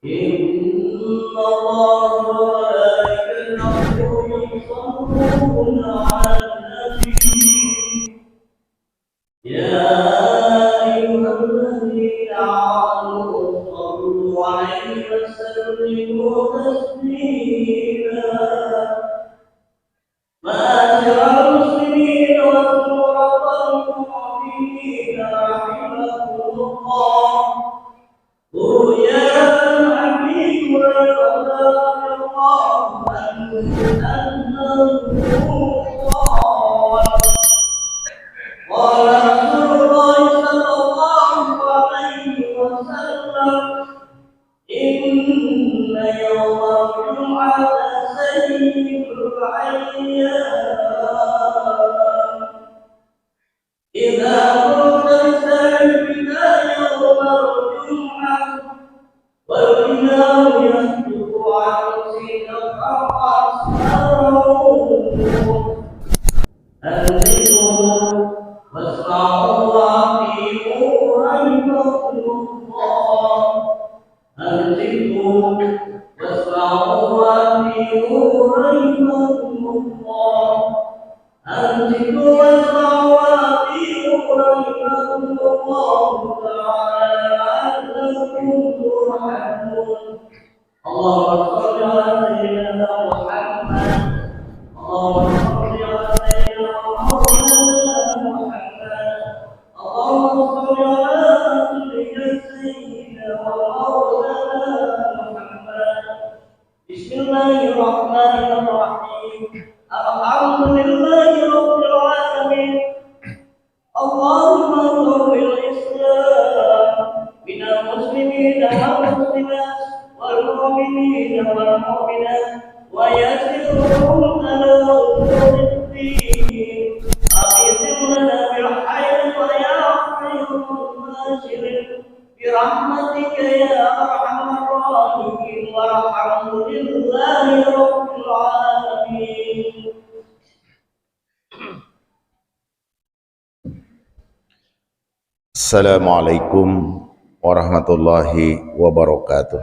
إن الله وملائكته يصلون على النبي يا أيها الذين آمنوا صلوا عليه وسلموا تسليما معاشر المسلمين وسورة المؤمنين رحمكم الله رؤيا الحبيب وقضاء الله أنه قال رسول الله صلى الله عليه وسلم إن يوم الجمعة سيد الأيام إذا قلت سيدنا يوم الجمعة والإمام يخطب عن سيدك فأصحابه أنزلوا واسمعوا وأطيعوا رحمكم الله أنزلوا واسمعوا وأطيعوا رحمكم الله أنزلوا واسمعوا وأطيعوا رحمكم الله تعالى لعلكم ترحمون اللهم صل على سيدنا محمد اللهم صل على سيدنا محمد اللهم صل على سيدنا ومولانا محمد بسم الله الرحمن الرحيم الحمد لله رب العالمين اللهم انصر الإسلام من المسلمين والمسلمات والمؤمنين والمؤمنات ويسرهم على أمور الدين أعيذ لنا بالحياة ويا خير الناصرين برحمتك يا أرحم الراحمين والحمد لله رب العالمين. Assalamualaikum warahmatullahi wabarakatuh.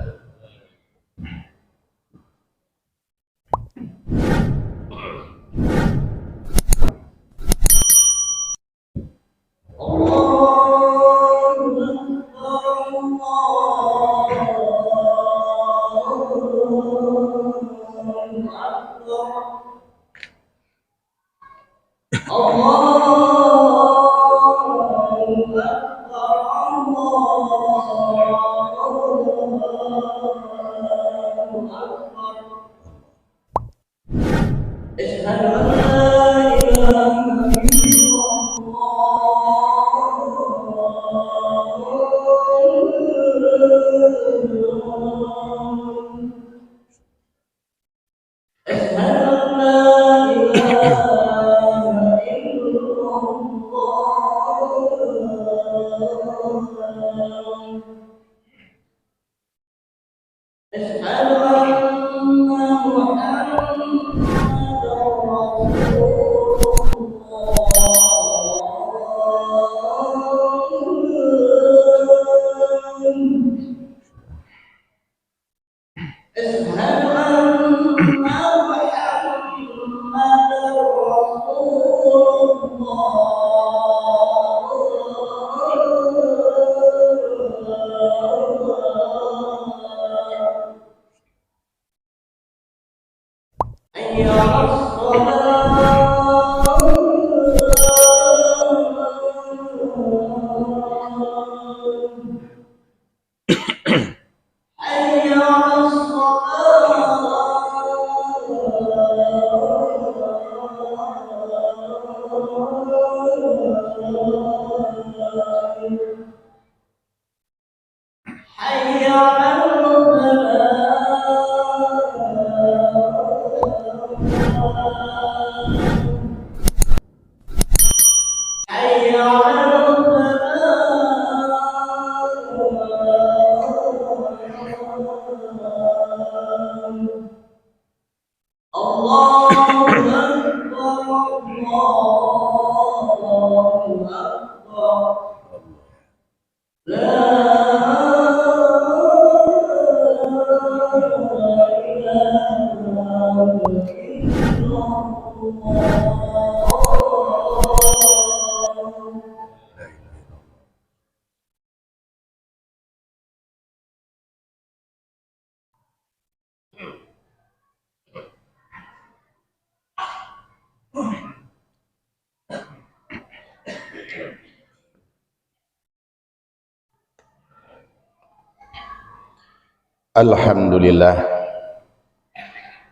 Alhamdulillah,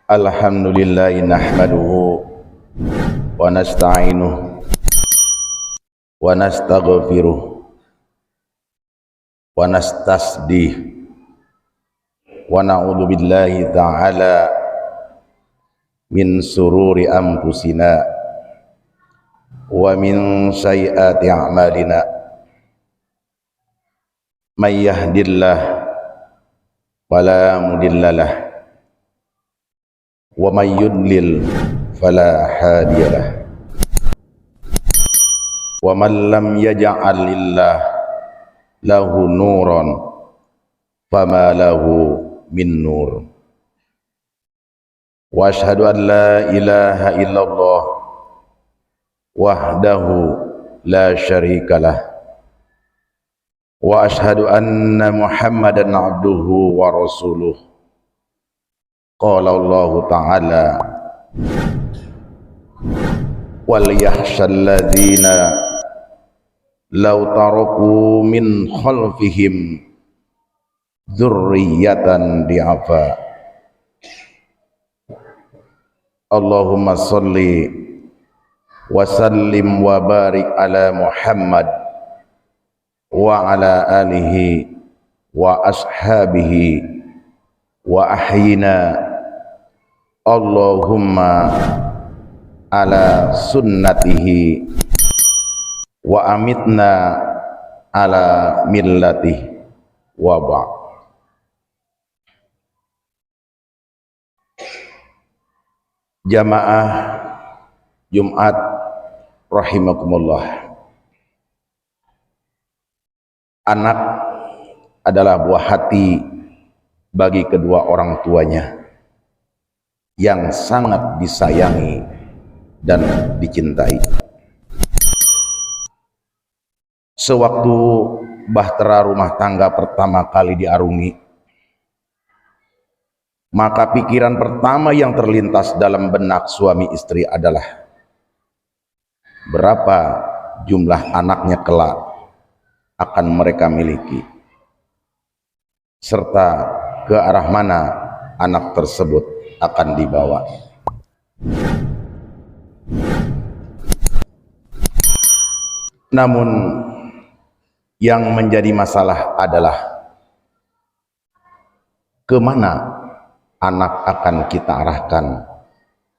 alhamdulillah nahmaduhu wa nasta'inuhu wa nastaghfiruh wa nastasdih wa na'udzu billahi ta'ala min sururi anfusina wa min sayyiati a'malina. May yahdihillahu fala mudhillalah wa may yudlil fala hadiyalah wa man lam yaj'al lillah lahu nuran fama lahu min nur. Wa asyhadu an la ilaha illallah wahdahu la syarikalah wa asyhadu anna Muhammadan abduhu wa rasuluh. Qala Allah ta'ala wal yakhshal ladzina law taraku min khalfihim dzurriyyatan di'afa. Allahumma shalli wa sallim wa barik ala Muhammad wa ala alihi wa ashabihi wa ahyina Allahumma ala sunnatihi wa amitna ala millatihi wa ba'd. Jamaah Jumat rahimakumullah. Anak adalah buah hati bagi kedua orang tuanya yang sangat disayangi dan dicintai. Sewaktu bahtera rumah tangga pertama kali diarungi, maka pikiran pertama yang terlintas dalam benak suami istri adalah berapa jumlah anaknya kelak akan mereka miliki, serta ke arah mana anak tersebut akan dibawa. Namun yang menjadi masalah adalah kemana anak akan kita arahkan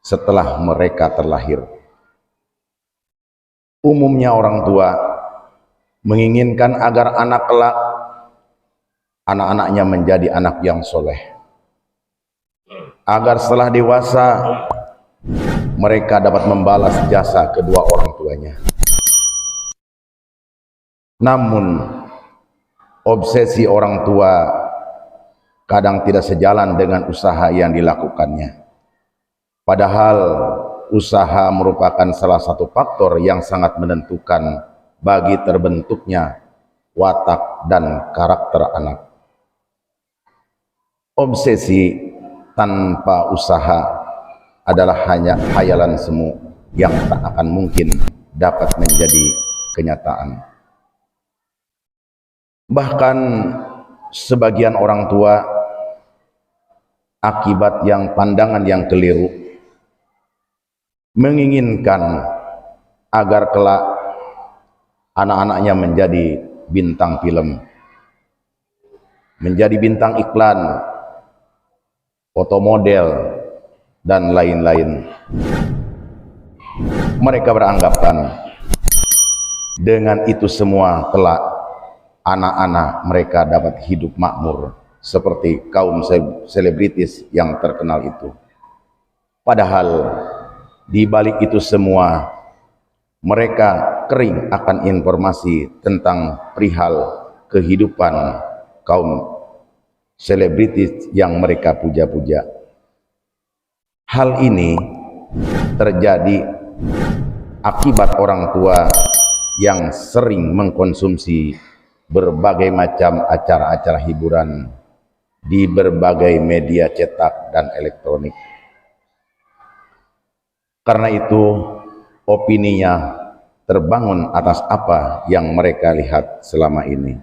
setelah mereka terlahir. Umumnya orang tua menginginkan agar anak-anaknya menjadi anak yang soleh, agar setelah dewasa mereka dapat membalas jasa kedua orang tuanya. Namun obsesi orang tua kadang tidak sejalan dengan usaha yang dilakukannya, padahal usaha merupakan salah satu faktor yang sangat menentukan bagi terbentuknya watak dan karakter anak. Obsesi tanpa usaha adalah hanya khayalan semu yang tak akan mungkin dapat menjadi kenyataan. Bahkan sebagian orang tua akibat pandangan yang keliru menginginkan agar kelak anak-anaknya menjadi bintang film, menjadi bintang iklan, foto model, dan lain-lain. Mereka beranggapan dengan itu semua kelak anak-anak mereka dapat hidup makmur seperti kaum selebritis yang terkenal itu. Padahal di balik itu semua mereka kering akan informasi tentang perihal kehidupan kaum selebritis yang mereka puja-puja. Hal ini terjadi akibat orang tua yang sering mengkonsumsi berbagai macam acara-acara hiburan di berbagai media cetak dan elektronik. Karena itu opininya terbangun atas apa yang mereka lihat selama ini.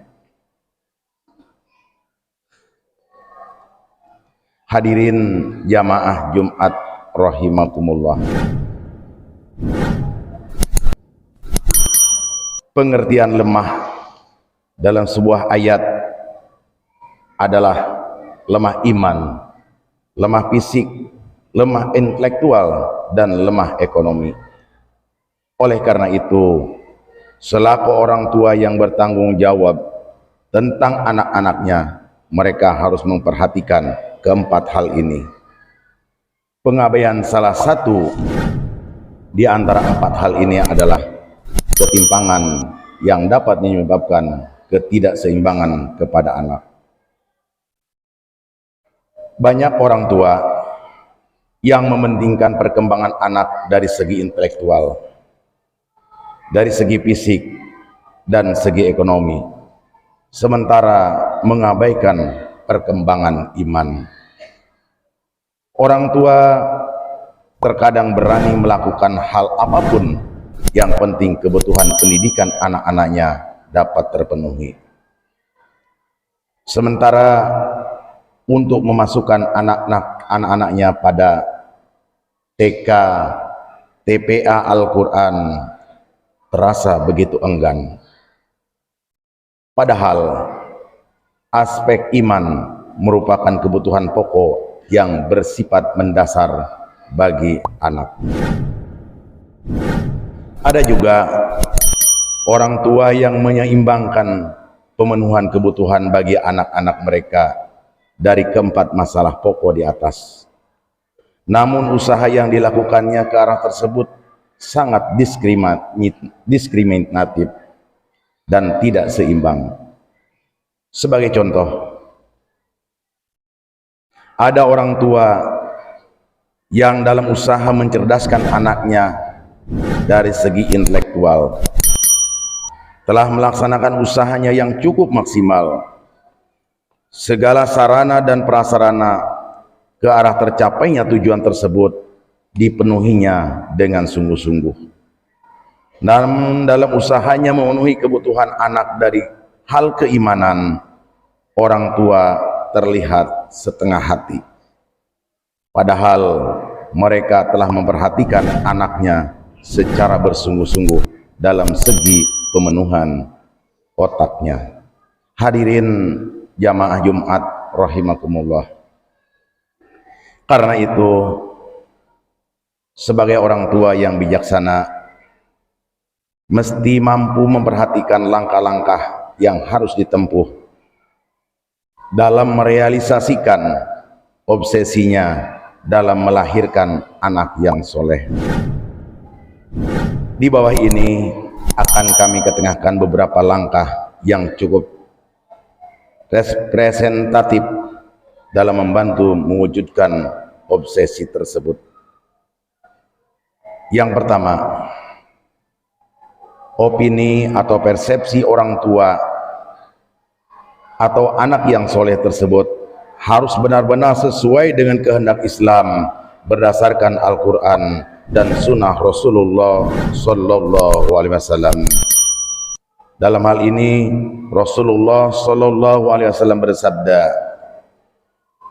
Hadirin jamaah Jumat rahimakumullah. Pengertian lemah dalam sebuah ayat adalah lemah iman, lemah fisik, lemah intelektual, dan lemah ekonomi. Oleh karena itu, selaku orang tua yang bertanggung jawab tentang anak-anaknya, mereka harus memperhatikan keempat hal ini. Pengabaian salah satu di antara empat hal ini adalah ketimpangan yang dapat menyebabkan ketidakseimbangan kepada anak. Banyak orang tua yang mementingkan perkembangan anak dari segi intelektual, dari segi fisik, dan segi ekonomi, sementara mengabaikan perkembangan iman. Orang tua terkadang berani melakukan hal apapun yang penting kebutuhan pendidikan anak-anaknya dapat terpenuhi. Sementara untuk memasukkan anak-anaknya pada TK, TPA Al-Quran terasa begitu enggan. Padahal aspek iman merupakan kebutuhan pokok yang bersifat mendasar bagi anak. Ada juga orang tua yang menyeimbangkan pemenuhan kebutuhan bagi anak-anak mereka dari keempat masalah pokok di atas. Namun usaha yang dilakukannya ke arah tersebut sangat diskriminatif dan tidak seimbang. Sebagai contoh, ada orang tua yang dalam usaha mencerdaskan anaknya dari segi intelektual telah melaksanakan usahanya yang cukup maksimal. Segala sarana dan prasarana ke arah tercapainya tujuan tersebut dipenuhinya dengan sungguh-sungguh. Namun dalam usahanya memenuhi kebutuhan anak dari hal keimanan, orang tua terlihat setengah hati. Padahal mereka telah memperhatikan anaknya secara bersungguh-sungguh dalam segi pemenuhan otaknya. Hadirin jamaah Jumat rahimakumullah. Karena itu, sebagai orang tua yang bijaksana, mesti mampu memperhatikan langkah-langkah yang harus ditempuh dalam merealisasikan obsesinya dalam melahirkan anak yang soleh. Di bawah ini akan kami ketengahkan beberapa langkah yang cukup representatif dalam membantu mewujudkan obsesi tersebut. Yang pertama, opini atau persepsi orang tua atau anak yang soleh tersebut harus benar-benar sesuai dengan kehendak Islam berdasarkan Al-Quran dan Sunnah Rasulullah Sallallahu Alaihi Wasallam. Dalam hal ini Rasulullah Sallallahu Alaihi Wasallam bersabda,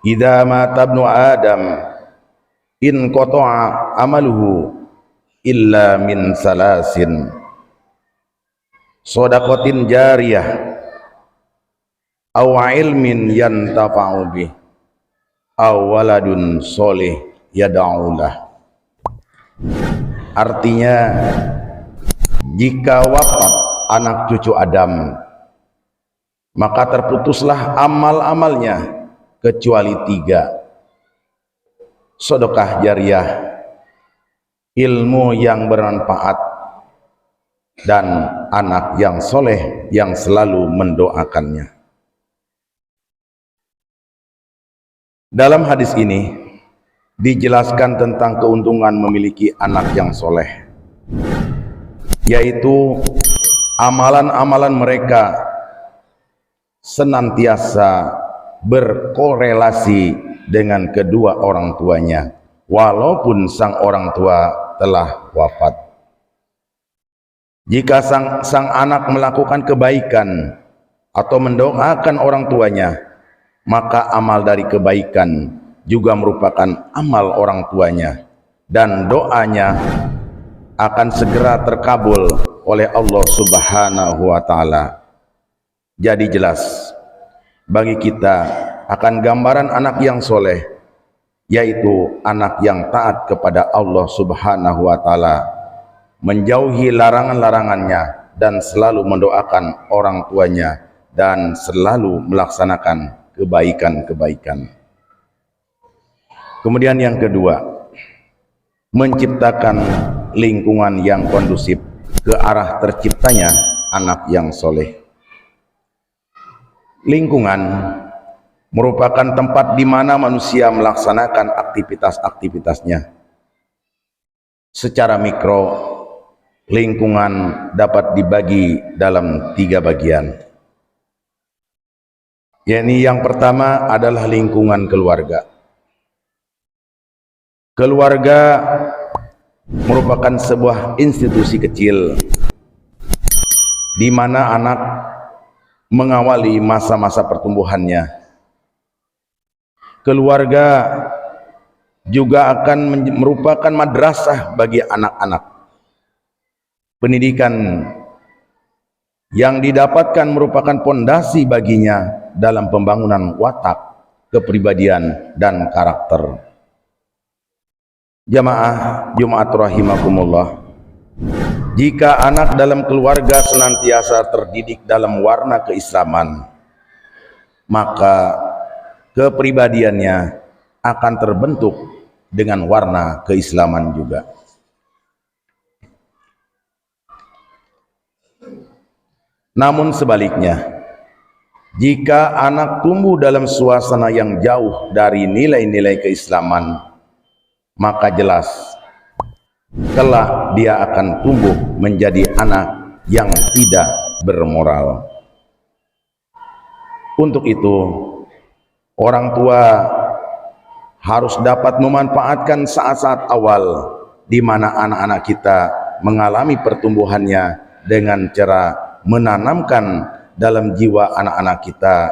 "Idza mata ibnu Adam in qata'a amaluhu illa min salasin, shadaqatin jariyah, aw ilmin yantafa'u bih, aw waladun sholih yad'ulah." Artinya, jika wafat anak cucu Adam, maka terputuslah amal-amalnya kecuali 3: sedekah jariyah, ilmu yang bermanfaat, dan anak yang soleh yang selalu mendoakannya. Dalam hadis ini dijelaskan tentang keuntungan memiliki anak yang soleh, yaitu amalan-amalan mereka senantiasa berkorelasi dengan kedua orang tuanya, walaupun sang orang tua telah wafat. Jika sang anak melakukan kebaikan atau mendoakan orang tuanya, maka amal dari kebaikan juga merupakan amal orang tuanya, dan doanya akan segera terkabul oleh Allah Subhanahu wa Ta'ala. Jadi jelas bagi kita akan gambaran anak yang soleh, yaitu anak yang taat kepada Allah Subhanahu wa Ta'ala, menjauhi larangan-larangannya, dan selalu mendoakan orang tuanya, dan selalu melaksanakan kebaikan-kebaikan. Kemudian yang kedua, menciptakan lingkungan yang kondusif ke arah terciptanya anak yang soleh. Lingkungan merupakan tempat di mana manusia melaksanakan aktivitas-aktivitasnya. Secara mikro, lingkungan dapat dibagi dalam 3 bagian. Yakni yang pertama adalah lingkungan keluarga. Keluarga merupakan sebuah institusi kecil di mana anak mengawali masa-masa pertumbuhannya. Keluarga juga akan merupakan madrasah bagi anak-anak. Pendidikan yang didapatkan merupakan pondasi baginya dalam pembangunan watak, kepribadian, dan karakter. Jamaah Jumat rahimakumullah, jika anak dalam keluarga senantiasa terdidik dalam warna keislaman, maka kepribadiannya akan terbentuk dengan warna keislaman juga. Namun sebaliknya, jika anak tumbuh dalam suasana yang jauh dari nilai-nilai keislaman, maka jelas kelak dia akan tumbuh menjadi anak yang tidak bermoral. Untuk itu, orang tua harus dapat memanfaatkan saat-saat awal di mana anak-anak kita mengalami pertumbuhannya dengan cara menanamkan dalam jiwa anak-anak kita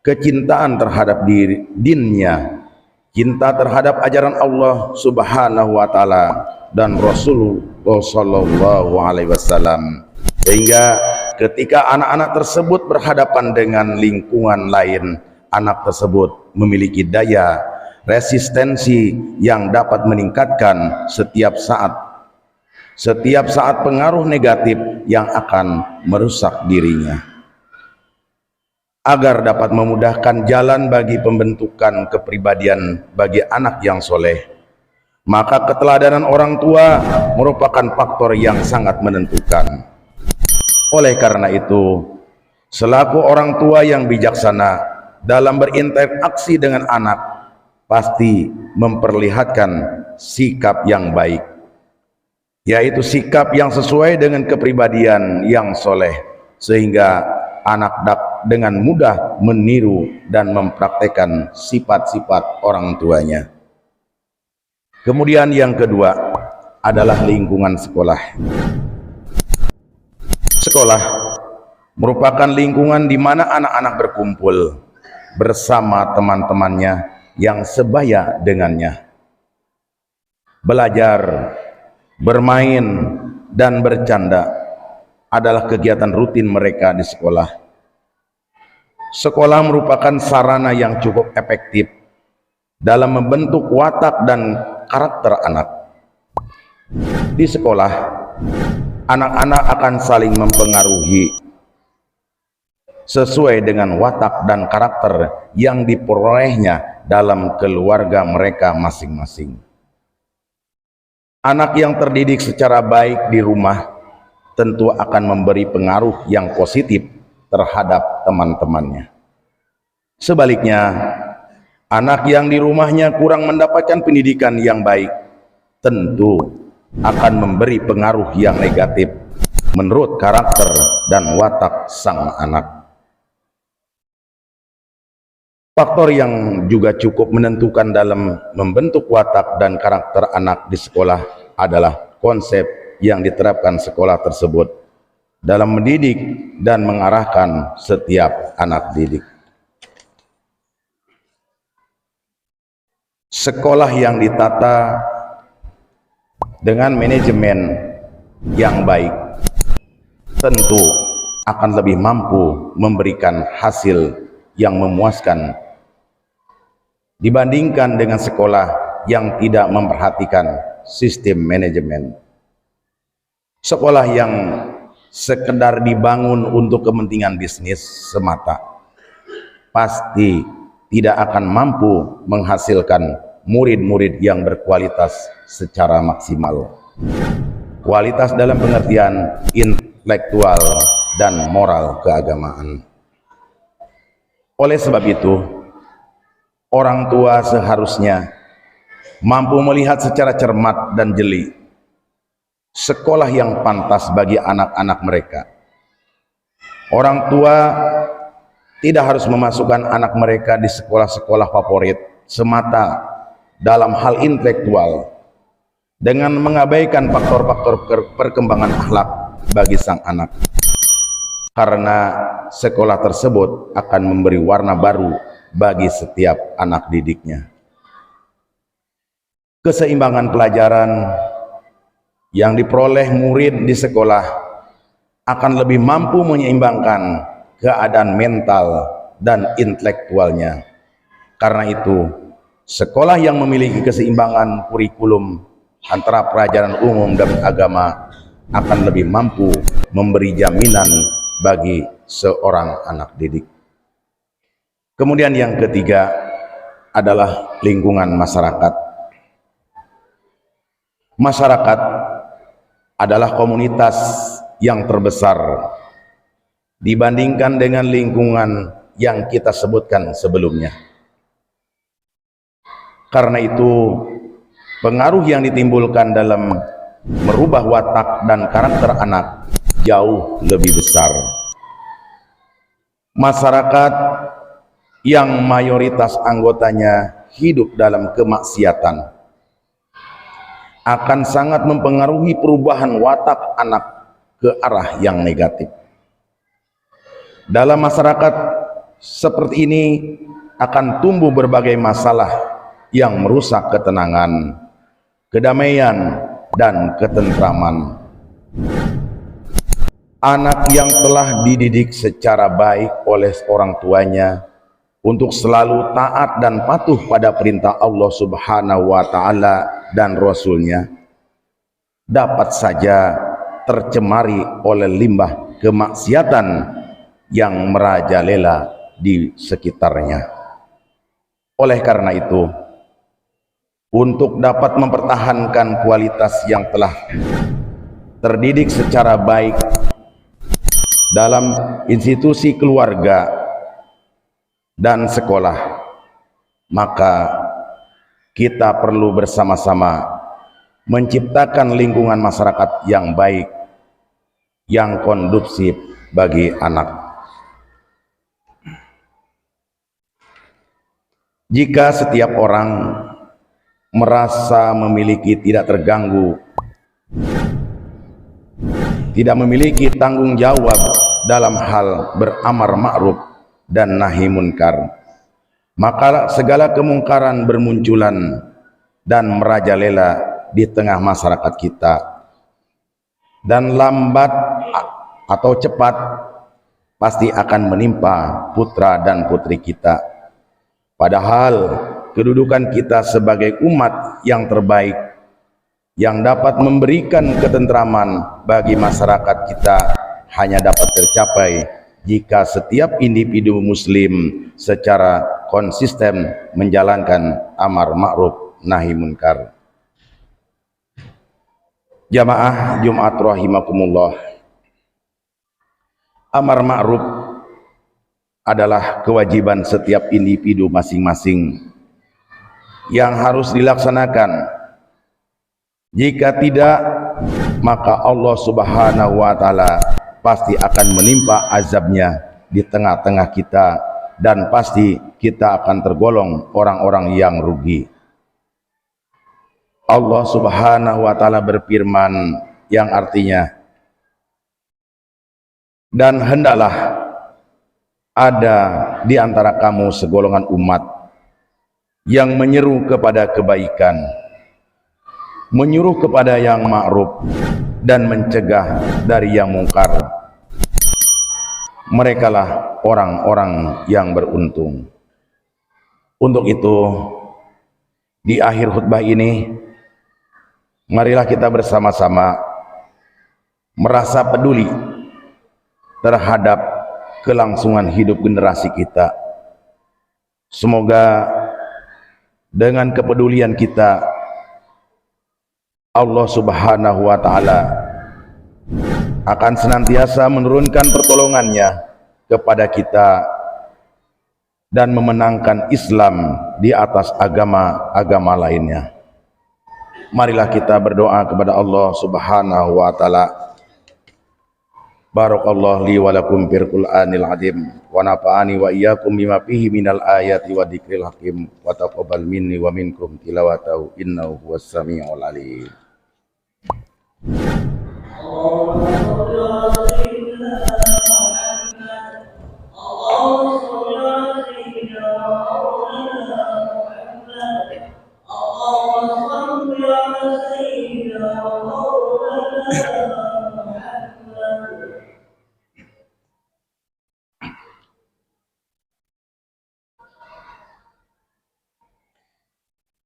kecintaan terhadap dinnya, cinta terhadap ajaran Allah Subhanahu wa Ta'ala dan Rasulullah Sallallahu Alaihi Wasallam, sehingga ketika anak-anak tersebut berhadapan dengan lingkungan lain, anak tersebut memiliki daya resistensi yang dapat meningkatkan setiap saat pengaruh negatif yang akan merusak dirinya. Agar dapat memudahkan jalan bagi pembentukan kepribadian bagi anak yang soleh, maka keteladanan orang tua merupakan faktor yang sangat menentukan. Oleh karena itu, selaku orang tua yang bijaksana dalam berinteraksi dengan anak, pasti memperlihatkan sikap yang baik, yaitu sikap yang sesuai dengan kepribadian yang soleh, sehingga anak dengan mudah meniru dan mempraktekkan sifat-sifat orang tuanya. Kemudian yang kedua adalah lingkungan sekolah. Sekolah merupakan lingkungan di mana anak-anak berkumpul bersama teman-temannya yang sebaya dengannya. Belajar, bermain, dan bercanda adalah kegiatan rutin mereka di sekolah. Sekolah merupakan sarana yang cukup efektif dalam membentuk watak dan karakter anak. Di sekolah, anak-anak akan saling mempengaruhi sesuai dengan watak dan karakter yang diperolehnya dalam keluarga mereka masing-masing. Anak yang terdidik secara baik di rumah tentu akan memberi pengaruh yang positif terhadap teman-temannya. Sebaliknya, anak yang di rumahnya kurang mendapatkan pendidikan yang baik tentu akan memberi pengaruh yang negatif menurut karakter dan watak sang anak. Faktor yang juga cukup menentukan dalam membentuk watak dan karakter anak di sekolah adalah konsep yang diterapkan sekolah tersebut dalam mendidik dan mengarahkan setiap anak didik. Sekolah yang ditata dengan manajemen yang baik tentu akan lebih mampu memberikan hasil yang memuaskan dibandingkan dengan sekolah yang tidak memperhatikan sistem manajemen. Sekolah yang sekedar dibangun untuk kepentingan bisnis semata pasti tidak akan mampu menghasilkan murid-murid yang berkualitas secara maksimal. Kualitas dalam pengertian intelektual dan moral keagamaan. Oleh sebab itu, orang tua seharusnya mampu melihat secara cermat dan jeli sekolah yang pantas bagi anak-anak mereka. Orang tua tidak harus memasukkan anak mereka di sekolah-sekolah favorit semata dalam hal intelektual dengan mengabaikan faktor-faktor perkembangan akhlak bagi sang anak, karena sekolah tersebut akan memberi warna baru bagi setiap anak didiknya. Keseimbangan pelajaran yang diperoleh murid di sekolah akan lebih mampu menyeimbangkan keadaan mental dan intelektualnya. Karena itu, sekolah yang memiliki keseimbangan kurikulum antara pelajaran umum dan agama akan lebih mampu memberi jaminan bagi seorang anak didik. Kemudian yang ketiga adalah lingkungan masyarakat. Masyarakat adalah komunitas yang terbesar dibandingkan dengan lingkungan yang kita sebutkan sebelumnya. Karena itu, pengaruh yang ditimbulkan dalam merubah watak dan karakter anak jauh lebih besar. Masyarakat yang mayoritas anggotanya hidup dalam kemaksiatan akan sangat mempengaruhi perubahan watak anak ke arah yang negatif. Dalam masyarakat seperti ini akan tumbuh berbagai masalah yang merusak ketenangan, kedamaian, dan ketentraman. Anak yang telah dididik secara baik oleh orang tuanya untuk selalu taat dan patuh pada perintah Allah Subhanahu wa Ta'ala dan Rasul-Nya, dapat saja tercemari oleh limbah kemaksiatan yang merajalela di sekitarnya. Oleh karena itu, untuk dapat mempertahankan kualitas yang telah terdidik secara baik dalam institusi keluarga dan sekolah, maka kita perlu bersama-sama menciptakan lingkungan masyarakat yang baik, yang kondusif bagi anak. Jika setiap orang merasa memiliki tidak terganggu, tidak memiliki tanggung jawab dalam hal beramar ma'ruf dan nahi munkar, maka segala kemungkaran bermunculan dan merajalela di tengah masyarakat kita, dan lambat atau cepat pasti akan menimpa putra dan putri kita. Padahal kedudukan kita sebagai umat yang terbaik yang dapat memberikan ketentraman bagi masyarakat kita hanya dapat tercapai jika setiap individu muslim secara konsisten menjalankan amar ma'ruf nahi munkar. Jamaah Jumat rahimakumullah, amar ma'ruf adalah kewajiban setiap individu masing-masing yang harus dilaksanakan. Jika tidak, maka Allah Subhanahu wa Ta'ala pasti akan menimpa azabnya di tengah-tengah kita, dan pasti kita akan tergolong orang-orang yang rugi. Allah Subhanahu wa Ta'ala berfirman, yang artinya, dan hendaklah ada di antara kamu segolongan umat yang menyeru kepada kebaikan, menyuruh kepada yang ma'ruf, dan mencegah dari yang mungkar. Merekalah orang-orang yang beruntung. Untuk itu, di akhir khutbah ini, marilah kita bersama-sama merasa peduli terhadap kelangsungan hidup generasi kita. Semoga dengan kepedulian kita, Allah Subhanahu wa Ta'ala akan senantiasa menurunkan pertolongannya kepada kita dan memenangkan Islam di atas agama-agama lainnya. Marilah kita berdoa kepada Allah Subhanahu wa Ta'ala. Barakallahu li wa lakum fil Qur'anil azim wa nafa'ani wa iyyakum bima fihi minal ayati wa dzikril hakim wa taqabbal minni wa minkum tilawatahu innahu huwas samiul alim.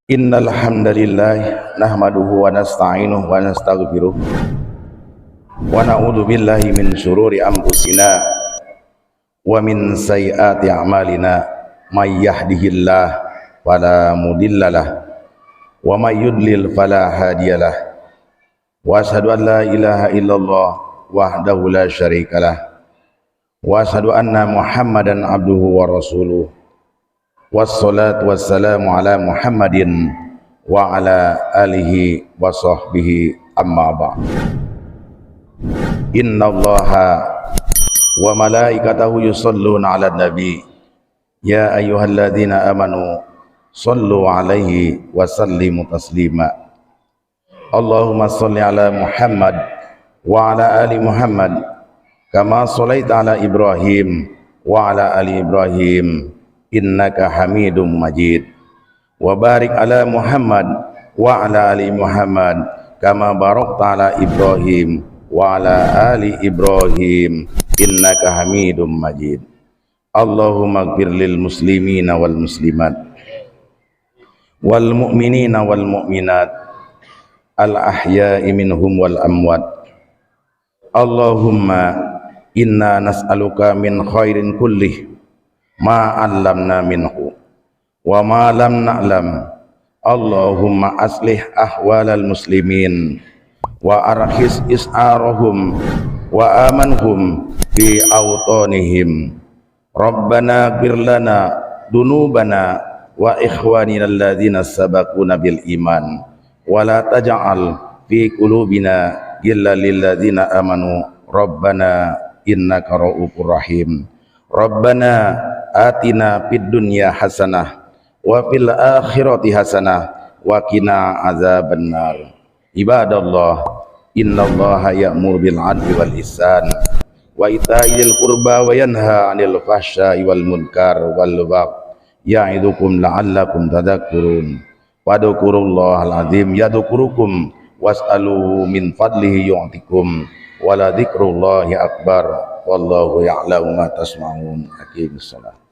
Innal hamdalillah nahmaduhu wa nasta'inuhu wa nastaghfiruh wa na'udzu billahi min syururi anfusina wa min sayyiati a'malina may yahdihillahu fala mudhillalah wa may yudlil fala hadiyalah wa asyhadu an la ilaha illallah wahdahu la syarikalah wa asyhadu anna Muhammadan abduhu wa rasuluh. Wassalatu wassalamu ala Muhammadin wa ala alihi wa sahbihi amma ba'd. Inna Allaha wa malaikatahu yusalluna ala nabi ya ayyuhalladzina amanu sallu alaihi wa sallimu taslima. Allahumma salli ala Muhammad wa ala ali Muhammad kama sallaita ala Ibrahim wa ala ali Ibrahim innaka hamidum majid wa barik ala Muhammad wa ala ali Muhammad kama barakta ala Ibrahim wa ala ali Ibrahim innaka hamidum majid. Allahumma ighfir lil muslimina wal muslimat wal mu'minina wal mu'minat al ahya'i minhum wal amwat. Allahumma inna nas'aluka min khairin kullih ma 'allamna minhu wa ma lam na'lam. Allahumma aslih ahwalal muslimin wa arkhis is'arahum wa amanhum fi awtanihim. Rabbana ighfir lana dunubana wa ikhwanina alladzina sabaquna bil iman wa la taj'al fi qulubina ghillan lil ladzina amanu rabbana innaka ra'ufur rahim. Rabbana atina fid dunya hasanah wa fil akhirati hasanah wa qina azabannar. Ibadallah, innallaha ya'muru bil 'adli wal ihsan wa ita'il qurba wa yanha 'anil fahsya'i wal munkar wal baghi ya'idukum la'allakum tadhakkurun. Wadhkurullahal azim yadhkurukum was'aluhu min fadlihi yu'tikum wa la dzikrullahi akbar wallahu ya'lamu ma tasma'un. Aqimissalah.